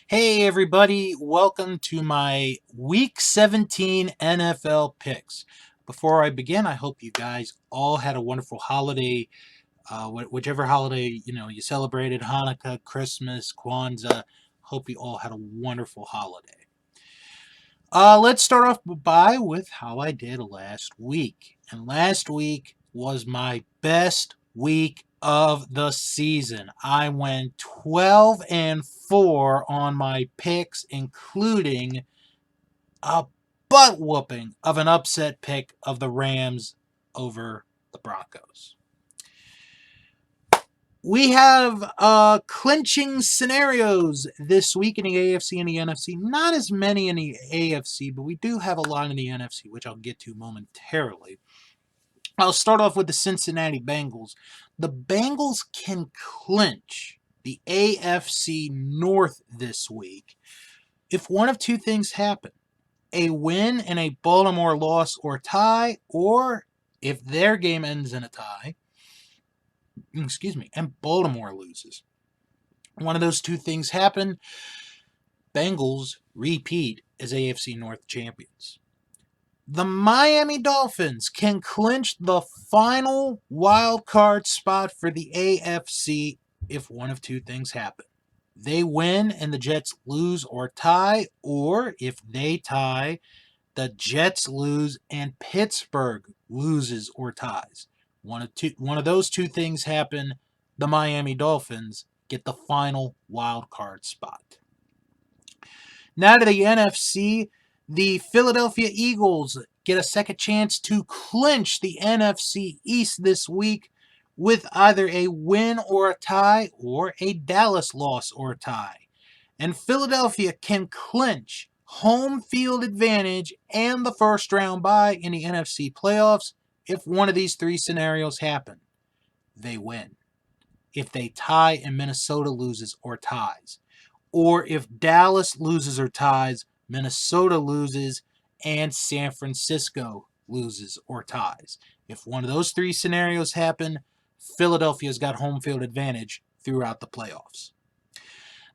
Hey everybody, welcome to my Week 17 NFL picks. Before I begin, I hope you guys all had a wonderful holiday, whichever holiday you celebrated, Hanukkah, Christmas, Kwanzaa. Hope you all had a wonderful holiday. Let's start off with how I did last week. And last week was my best week of the season. I went 12 and 4 on my picks, including a butt whooping of an upset pick of the Rams over the Broncos. We have clinching scenarios this week in the AFC and the NFC. Not as many in the AFC, but we do have a lot in the NFC, which I'll get to momentarily. I'll start off with the Cincinnati Bengals. The Bengals can clinch the AFC North this week if one of two things happen: a win and a Baltimore loss or tie, or if their game ends in a tie, and Baltimore loses. One of those two things happen, Bengals repeat as AFC North champions. The Miami Dolphins can clinch the final wild card spot for the AFC if one of two things happen. They win and the Jets lose or tie, or if they tie, the Jets lose and Pittsburgh loses or ties. One of those two things happen, the Miami Dolphins get the final wild card spot. Now to the NFC, the Philadelphia Eagles get a second chance to clinch the NFC East this week with either a win or a tie, or a Dallas loss or tie. And Philadelphia can clinch home field advantage and the first round bye in the NFC playoffs if one of these three scenarios happen. They win. If they tie and Minnesota loses or ties, or if Dallas loses or ties, Minnesota loses, and San Francisco loses or ties. If one of those three scenarios happen, Philadelphia's got home field advantage throughout the playoffs.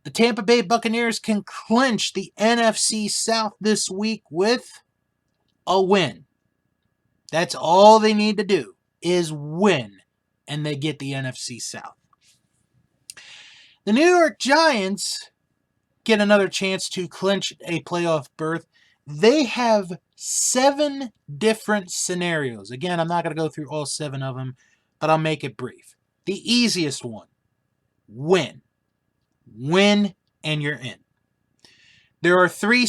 The Tampa Bay Buccaneers can clinch the NFC South this week with a win. That's all they need to do is win, and they get the NFC South. The New York Giants get another chance to clinch a playoff berth. They have 7 different scenarios. Again, I'm not going to go through all 7 of them, but I'll make it brief. The easiest one, win. Win and you're in. There are three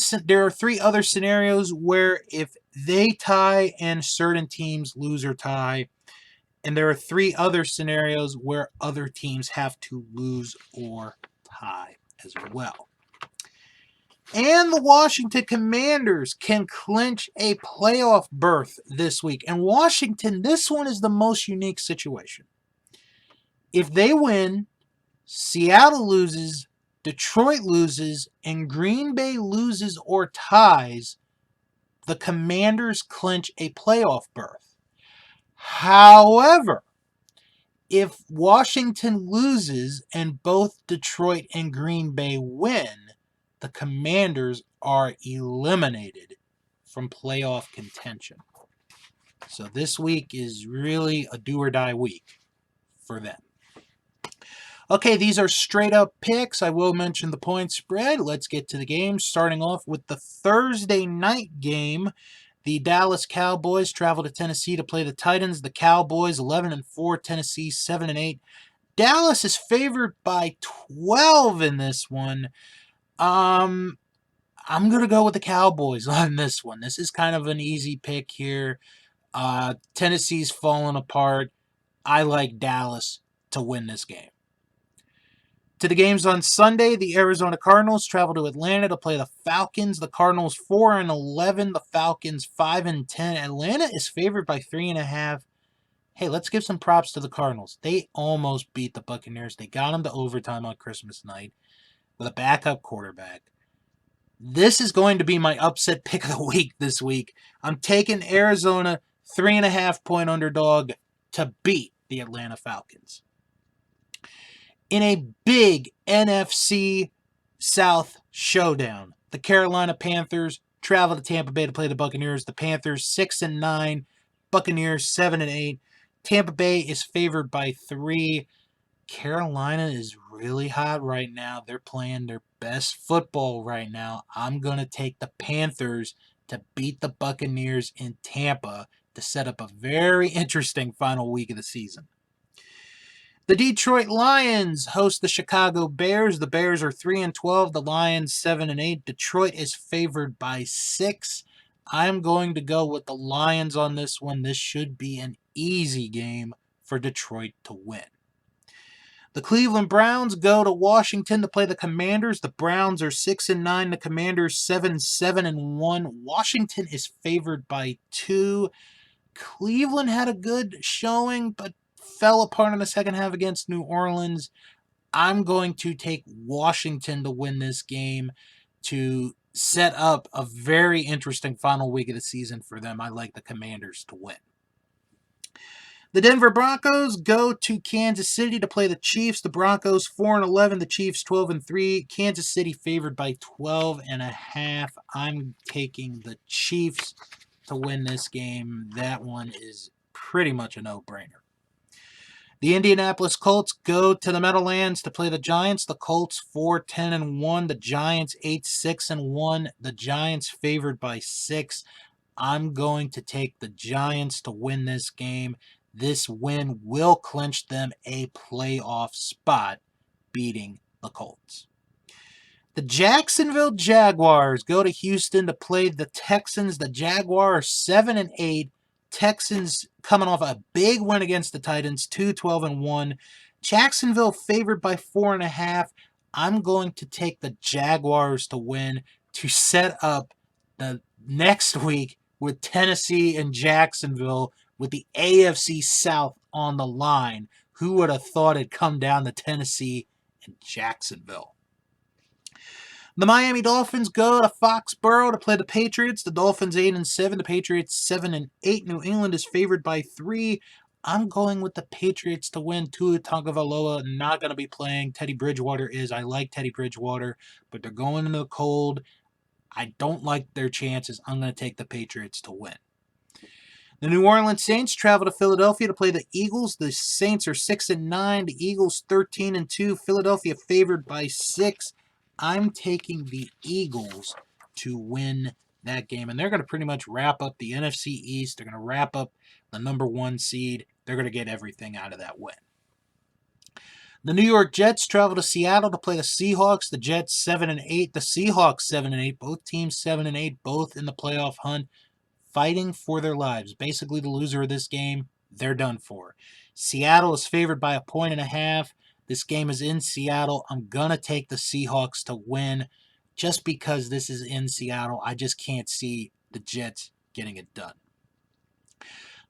other scenarios where if they tie and certain teams lose or tie, and there are 3 other scenarios where other teams have to lose or tie as well. And the Washington Commanders can clinch a playoff berth this week. And Washington, this one is the most unique situation. If they win, Seattle loses, Detroit loses, and Green Bay loses or ties, the Commanders clinch a playoff berth. However, if Washington loses and both Detroit and Green Bay win, the Commanders are eliminated from playoff contention. So this week is really a do or die week for them. Okay, these are straight up picks. I will mention the point spread. Let's get to the game, starting off with the Thursday night game. The Dallas Cowboys travel to Tennessee to play the Titans. The Cowboys 11-4, Tennessee 7-8. Dallas is favored by 12 in this one. I'm going to go with the Cowboys on this one. This is kind of an easy pick here. Tennessee's falling apart. I like Dallas to win this game. To the games on Sunday, the Arizona Cardinals travel to Atlanta to play the Falcons. The Cardinals 4-11, the Falcons 5-10. Atlanta is favored by 3.5. Hey, let's give some props to the Cardinals. They almost beat the Buccaneers. They got them to overtime on Christmas night with a backup quarterback. This is going to be my upset pick of the week this week. I'm taking Arizona 3.5 point underdog to beat the Atlanta Falcons. In a big NFC South showdown. The Carolina Panthers travel to Tampa Bay to play the Buccaneers. The Panthers 6-9, Buccaneers 7-8. Tampa Bay is favored by 3. Carolina is really hot right now. They're playing their best football right now. I'm going to take the Panthers to beat the Buccaneers in Tampa to set up a very interesting final week of the season. The Detroit Lions host the Chicago Bears. The Bears are 3-12. The Lions 7-8. Detroit is favored by 6. I'm going to go with the Lions on this one. This should be an easy game for Detroit to win. The Cleveland Browns go to Washington to play the Commanders. The Browns are 6-9. The Commanders 7-1. Washington is favored by 2. Cleveland had a good showing, but fell apart in the second half against New Orleans. I'm going to take Washington to win this game to set up a very interesting final week of the season for them. I like the Commanders to win. The Denver Broncos go to Kansas City to play the Chiefs. The Broncos 4-11, the Chiefs 12-3. Kansas City favored by 12.5. I'm taking the Chiefs to win this game. That one is pretty much a no-brainer. The Indianapolis Colts go to the Meadowlands to play the Giants. The Colts 4-10-1. The Giants 8-6-1. The Giants favored by 6. I'm going to take the Giants to win this game. This win will clinch them a playoff spot, beating the Colts. The Jacksonville Jaguars go to Houston to play the Texans. The Jaguars 7-8. Texans coming off a big win against the Titans, 2-12-1. Jacksonville favored by 4.5. I'm going to take the Jaguars to win to set up the next week with Tennessee and Jacksonville with the AFC South on the line. Who would have thought it'd come down to Tennessee and Jacksonville? The Miami Dolphins go to Foxborough to play the Patriots. The Dolphins 8-7. The Patriots 7-8. New England is favored by 3. I'm going with the Patriots to win. Tua Tagovailoa not going to be playing. Teddy Bridgewater is. I like Teddy Bridgewater, but they're going into the cold. I don't like their chances. I'm going to take the Patriots to win. The New Orleans Saints travel to Philadelphia to play the Eagles. The Saints are 6-9. The Eagles 13-2. Philadelphia favored by 6. I'm taking the Eagles to win that game. And they're going to pretty much wrap up the NFC East. They're going to wrap up the number 1 seed. They're going to get everything out of that win. The New York Jets travel to Seattle to play the Seahawks. The Jets 7-8. The Seahawks 7-8. Both teams 7-8. Both in the playoff hunt, fighting for their lives. Basically, the loser of this game, they're done for. Seattle is favored by 1.5. This game is in Seattle. I'm going to take the Seahawks to win just because this is in Seattle. I just can't see the Jets getting it done.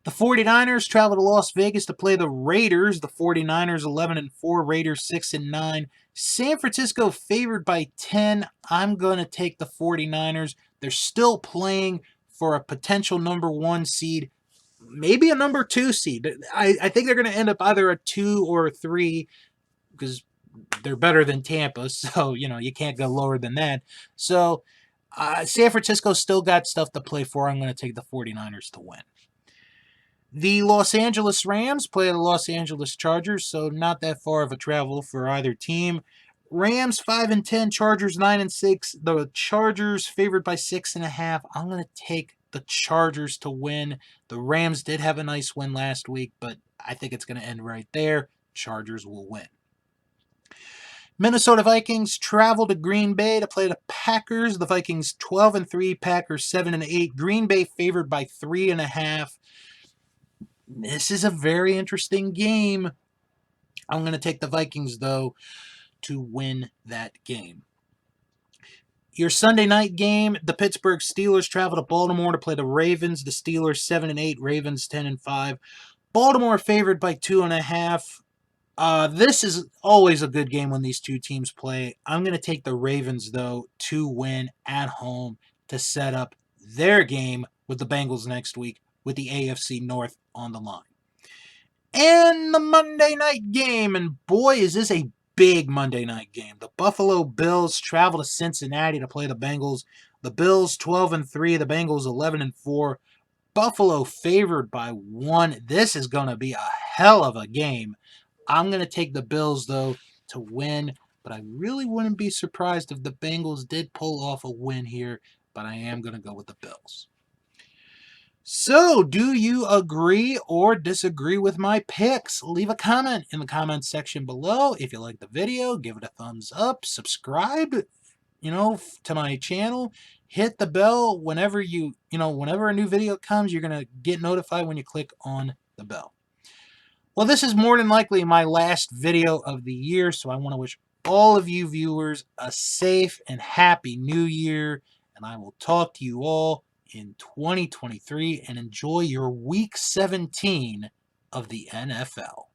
The 49ers travel to Las Vegas to play the Raiders. The 49ers 11-4, Raiders 6-9. San Francisco favored by 10. I'm going to take the 49ers. They're still playing for a potential number 1 seed, maybe a number 2 seed. I think they're going to end up either a 2 or a 3 because they're better than Tampa, so, you can't go lower than that. So, San Francisco still got stuff to play for. I'm going to take the 49ers to win. The Los Angeles Rams play the Los Angeles Chargers, so not that far of a travel for either team. Rams 5-10, Chargers 9-6. The Chargers favored by 6.5. I'm going to take the Chargers to win. The Rams did have a nice win last week, but I think it's going to end right there. Chargers will win. Minnesota Vikings travel to Green Bay to play the Packers. The Vikings 12-3, Packers 7-8. Green Bay favored by 3.5. This is a very interesting game. I'm going to take the Vikings, though, to win that game. Your Sunday night game, the Pittsburgh Steelers travel to Baltimore to play the Ravens. The Steelers 7-8, Ravens 10-5. Baltimore favored by 2.5. This is always a good game when these two teams play. I'm going to take the Ravens, though, to win at home to set up their game with the Bengals next week with the AFC North on the line. And the Monday night game, and boy, is this a big Monday night game. The Buffalo Bills travel to Cincinnati to play the Bengals. The Bills 12-3, the Bengals 11-4. Buffalo favored by 1. This is going to be a hell of a game. I'm going to take the Bills, though, to win, but I really wouldn't be surprised if the Bengals did pull off a win here, but I am going to go with the Bills. So, do you agree or disagree with my picks? Leave a comment in the comments section below. If you like the video, give it a thumbs up, subscribe, to my channel. Hit the bell whenever whenever a new video comes, you're going to get notified when you click on the bell. Well, this is more than likely my last video of the year, so I want to wish all of you viewers a safe and happy new year, and I will talk to you all in 2023, and enjoy your week 17 of the NFL.